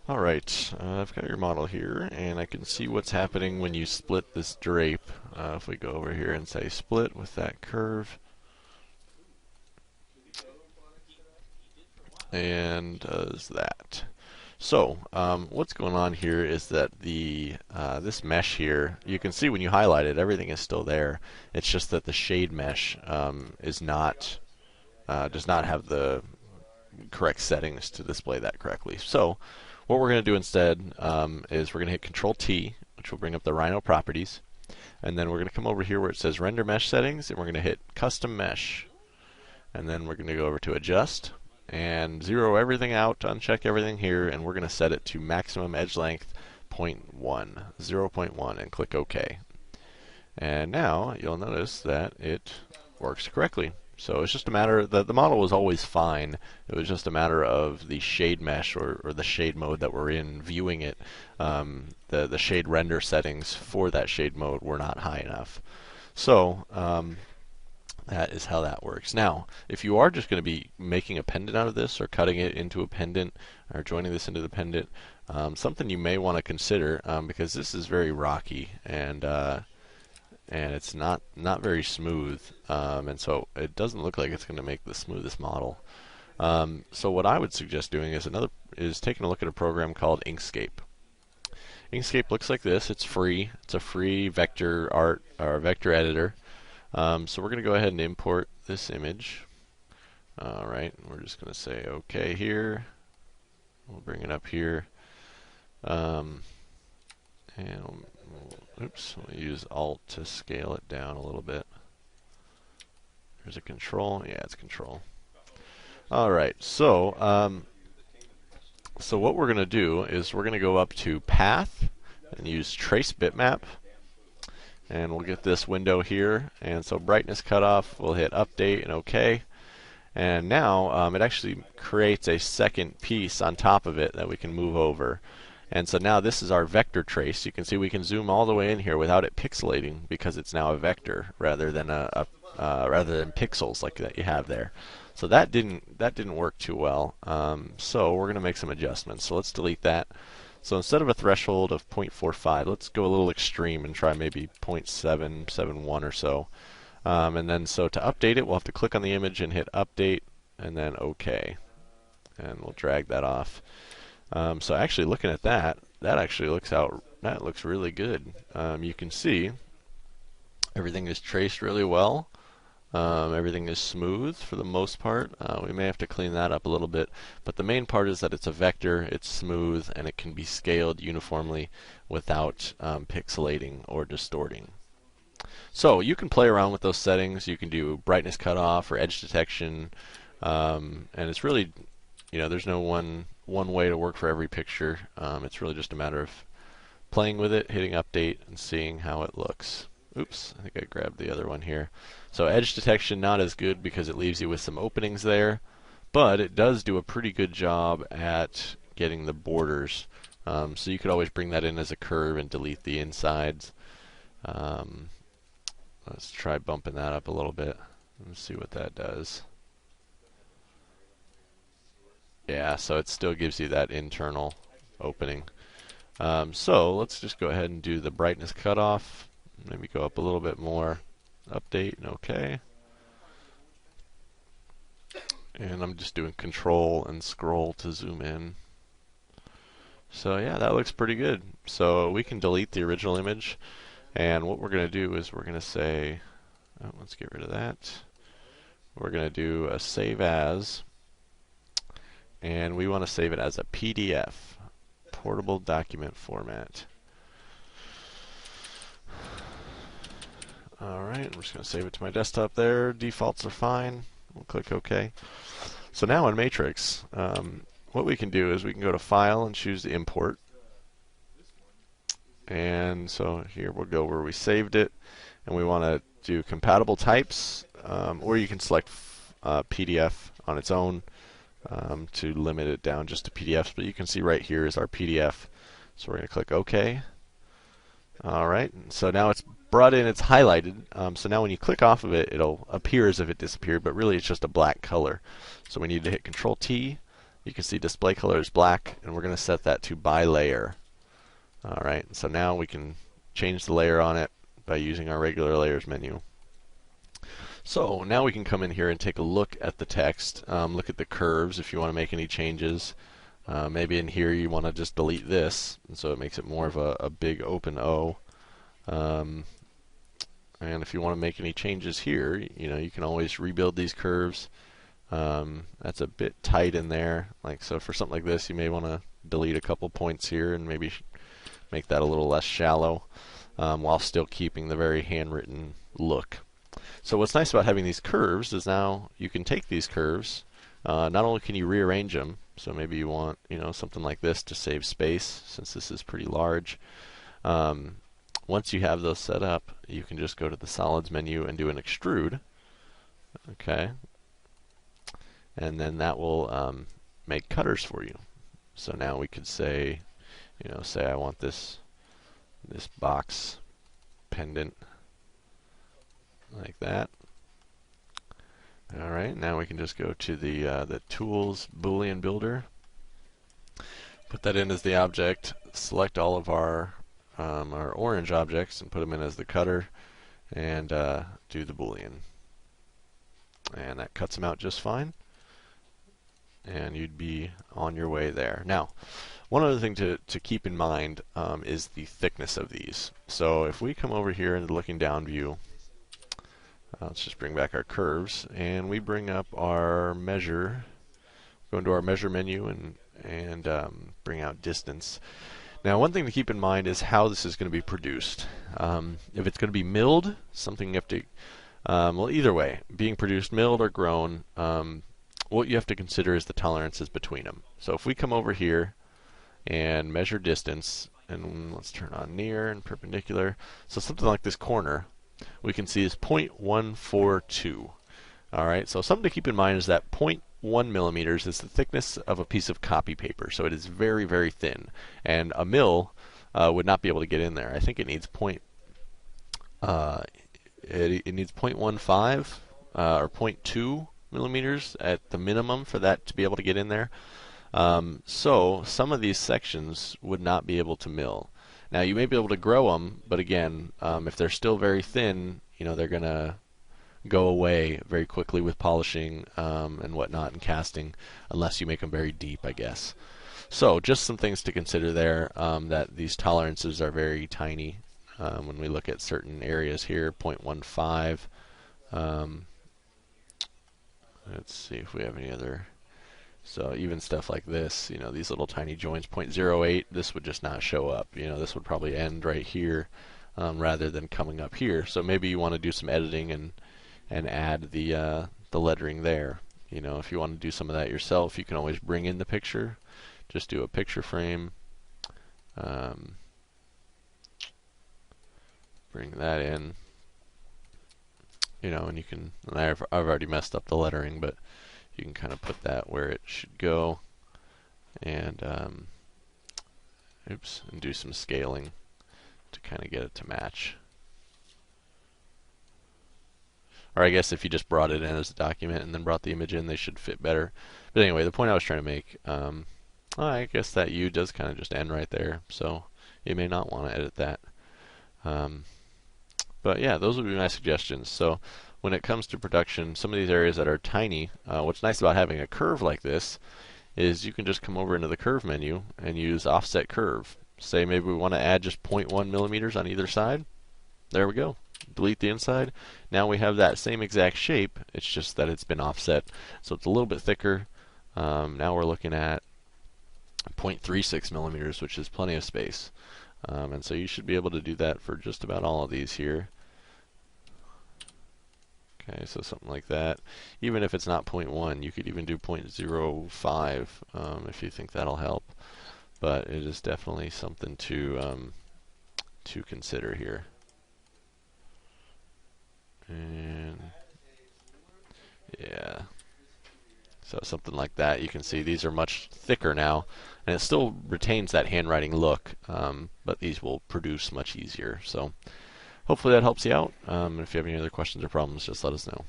Alright, I've got your model here, and I can see what's happening when you split this drape. If we go over here and say split with that curve, and does that. So, what's going on here is that the this mesh here, you can see when you highlight it, everything is still there. It's just that the shade mesh is not does not have the correct settings to display that correctly. So what we're going to do instead is we're going to hit Control T, which will bring up the Rhino properties, and then we're going to come over here where it says Render Mesh Settings, and we're going to hit Custom Mesh, and then we're going to go over to Adjust and zero everything out, uncheck everything here, and we're going to set it to maximum edge length 0.1, and click OK. And now you'll notice that it works correctly. So it's just a matter that the model was always fine. It was just a matter of the shade mesh or the shade mode that we're in viewing it. The shade render settings for that shade mode were not high enough. So that is how that works. Now, if you are just going to be making a pendant out of this or cutting it into a pendant or joining this into the pendant, something you may want to consider because this is very rocky and it's not very smooth, and so it doesn't look like it's going to make the smoothest model. So what I would suggest doing is taking a look at a program called Inkscape. Inkscape looks like this. It's free. It's a free vector art or vector editor. So we're going to go ahead and import this image. All right, we're just going to say OK here. We'll bring it up here, and we'll use Alt to scale it down a little bit. There's a Control. Yeah, it's Control. All right, so so what we're going to do is we're going to go up to Path and use Trace Bitmap, and we'll get this window here. And so brightness cutoff, we'll hit Update and OK. And now it actually creates a second piece on top of it that we can move over. And so now this is our vector trace. You can see we can zoom all the way in here without it pixelating because it's now a vector rather than rather than pixels like that you have there. So that didn't work too well. So we're going to make some adjustments. So let's delete that. So instead of a threshold of 0.45, let's go a little extreme and try maybe 0.771 or so. And then so to update it, we'll have to click on the image and hit Update and then OK. And we'll drag that off. So actually looking at that actually looks really good. You can see everything is traced really well. Everything is smooth for the most part. We may have to clean that up a little bit, but the main part is that it's a vector, it's smooth, and it can be scaled uniformly without pixelating or distorting. So you can play around with those settings. You can do brightness cutoff or edge detection, and it's really, there's no one way to work for every picture. It's really just a matter of playing with it, hitting update, and seeing how it looks. Oops, I think I grabbed the other one here. So edge detection not as good because it leaves you with some openings there, but it does do a pretty good job at getting the borders. So you could always bring that in as a curve and delete the insides. Let's try bumping that up a little bit. Let's see what that does. Yeah, so it still gives you that internal opening. So let's just go ahead and do the brightness cutoff. Maybe go up a little bit more. Update and OK. And I'm just doing Control and scroll to zoom in. So yeah, that looks pretty good. So we can delete the original image. And what we're going to do is we're going to say, let's get rid of that. We're going to do a Save As. And we want to save it as a PDF, portable document format. Alright, I'm just going to save it to my desktop there. Defaults are fine. We'll click OK. So now in Matrix, what we can do is we can go to File and choose Import. And so here we'll go where we saved it. And we want to do compatible types, or you can select PDF on its own to limit it down just to PDFs. But you can see right here is our PDF. So we're going to click OK. Alright, so now it's brought in, it's highlighted. So now when you click off of it, it'll appear as if it disappeared, but really it's just a black color. So we need to hit Control T. you can see display color is black, and we're going to set that to by layer. Alright, so now we can change the layer on it by using our regular layers menu. So now we can come in here and take a look at the text, look at the curves if you want to make any changes. Maybe in here you want to just delete this, and so it makes it more of a big open O. And if you want to make any changes here, you can always rebuild these curves. That's a bit tight in there. So for something like this, you may want to delete a couple points here and maybe make that a little less shallow, while still keeping the very handwritten look. So what's nice about having these curves is now you can take these curves. Not only can you rearrange them, so maybe you want something like this to save space since this is pretty large. Once you have those set up, you can just go to the solids menu and do an extrude. Okay, and then that will make cutters for you. So now we could say, say I want this box pendant like that. Alright, now we can just go to the Tools Boolean Builder, put that in as the object, select all of our orange objects and put them in as the cutter, and do the Boolean. And that cuts them out just fine, and you'd be on your way there. Now, one other thing to keep in mind is the thickness of these. So if we come over here into the looking down view, let's just bring back our curves, and we bring up our measure, go into our measure menu and bring out distance. Now, one thing to keep in mind is how this is going to be produced. If it's going to be milled, something you have to, well, either way, being produced milled or grown, what you have to consider is the tolerances between them. So if we come over here and measure distance, and let's turn on near and perpendicular, so something like this corner, we can see is 0.142. Alright, so something to keep in mind is that 0.1 millimeters is the thickness of a piece of copy paper, so it is very, very thin, and a mill would not be able to get in there. I think it needs it needs 0.15 or 0.2 millimeters at the minimum for that to be able to get in there. So some of these sections would not be able to mill. Now you may be able to grow them, but again, if they're still very thin, they're going to go away very quickly with polishing and whatnot and casting, unless you make them very deep, I guess. So just some things to consider there, that these tolerances are very tiny. When we look at certain areas here, 0.15. Let's see if we have any other. So even stuff like this, these little tiny joints, 0.08, this would just not show up. This would probably end right here rather than coming up here. So maybe you want to do some editing and add the lettering there. If you want to do some of that yourself, you can always bring in the picture. Just do a picture frame. Bring that in. And you can, and I've already messed up the lettering, but you can kind of put that where it should go, and and do some scaling to kind of get it to match. Or I guess if you just brought it in as a document and then brought the image in, they should fit better. But anyway, the point I was trying to make, I guess that U does kind of just end right there, so you may not want to edit that. But yeah, those would be my suggestions. So when it comes to production, some of these areas that are tiny, what's nice about having a curve like this is you can just come over into the curve menu and use offset curve. Say maybe we want to add just 0.1 millimeters on either side. There we go. Delete the inside. Now we have that same exact shape, it's just that it's been offset. So it's a little bit thicker. Now we're looking at 0.36 millimeters, which is plenty of space. And so you should be able to do that for just about all of these here. Okay, so something like that. Even if it's not 0.1, you could even do 0.05 if you think that'll help. But it is definitely something to consider here. And yeah, so something like that. You can see these are much thicker now, and it still retains that handwriting look, but these will produce much easier. So hopefully that helps you out. And if you have any other questions or problems, just let us know.